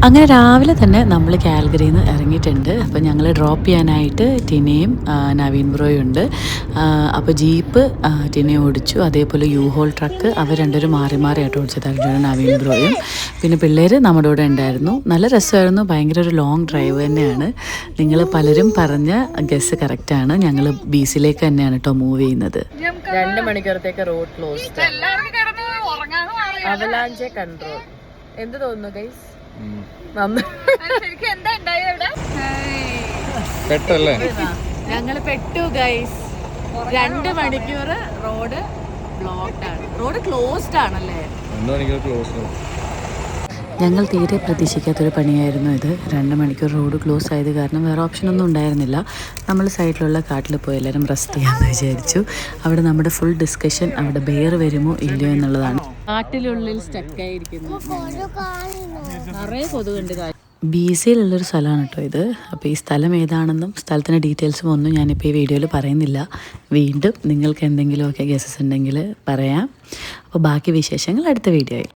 അങ്ങനെ രാവിലെ തന്നെ നമ്മൾ കാൽഗറിയിൽ നിന്ന് ഇറങ്ങിയിട്ടുണ്ട്. അപ്പോൾ ഞങ്ങൾ ഡ്രോപ്പ് ചെയ്യാനായിട്ട് ടിനയും നവീൻ ബ്രോയും ഉണ്ട്. അപ്പോൾ ജീപ്പ് ടിനെ ഓടിച്ചു, അതേപോലെ യു ഹോൾ ട്രക്ക് അവർ രണ്ടുപേരും മാറി മാറി ആയിട്ട് ഓടിച്ചതായിരുന്നു നവീൻ ബ്രോയും. പിന്നെ പിള്ളേർ നമ്മുടെ കൂടെ ഉണ്ടായിരുന്നു. നല്ല രസമായിരുന്നു. ഭയങ്കര ഒരു ലോങ് ഡ്രൈവ് തന്നെയാണ്. നിങ്ങൾ പലരും പറഞ്ഞ ഗസ് കറക്റ്റാണ്. ഞങ്ങൾ ബീച്ചിലേക്ക് തന്നെയാണ് കേട്ടോ മൂവ് ചെയ്യുന്നത്. 2 മണിക്കൂറത്തേക്ക് റോഡ് ക്ലോസ്ഡ്. Avalanche control. എന്ത് തോന്നുന്നു ഗൈസ്? ഞങ്ങള് പെട്ടു ഗൈസ്. 2 മണിക്കൂർ റോഡ് ബ്ലോക്ക്ഡ് ആണ്. റോഡ് ക്ലോസ്ഡ് ആണല്ലേ? 2 മണിക്കൂർ ക്ലോസ്ഡ്. ഞങ്ങൾ തീരെ പ്രതീക്ഷിക്കാത്തൊരു പണിയായിരുന്നു ഇത്. 2 മണിക്കൂർ റോഡ് ക്ലോസ് ആയത് കാരണം വേറെ ഓപ്ഷനൊന്നും ഉണ്ടായിരുന്നില്ല. നമ്മൾ സൈഡിലുള്ള കാട്ടിൽ പോയി എല്ലാവരും റെസ്റ്റ് ചെയ്യാമെന്ന് വിചാരിച്ചു. അവിടെ നമ്മുടെ ഫുൾ ഡിസ്കഷൻ അവിടെ ബെയർ വരുമോ ഇല്ലയോ എന്നുള്ളതാണ്. കാട്ടിലുള്ളിൽ സ്റ്റക്കായിരിക്കുന്നു. നിറയെ കൊതുകുണ്ട്. ബീസിലുള്ളൊരു സ്ഥലമാണ് കേട്ടോ ഇത്. അപ്പോൾ ഈ സ്ഥലം ഏതാണെന്നും സ്ഥലത്തിൻ്റെ ഡീറ്റെയിൽസും ഒന്നും ഞാനിപ്പോൾ ഈ വീഡിയോയിൽ പറയുന്നില്ല. വീണ്ടും നിങ്ങൾക്ക് എന്തെങ്കിലുമൊക്കെ ഗസ്സസ് ഉണ്ടെങ്കിൽ പറയാം. അപ്പോൾ ബാക്കി വിശേഷങ്ങൾ അടുത്ത വീഡിയോയിൽ.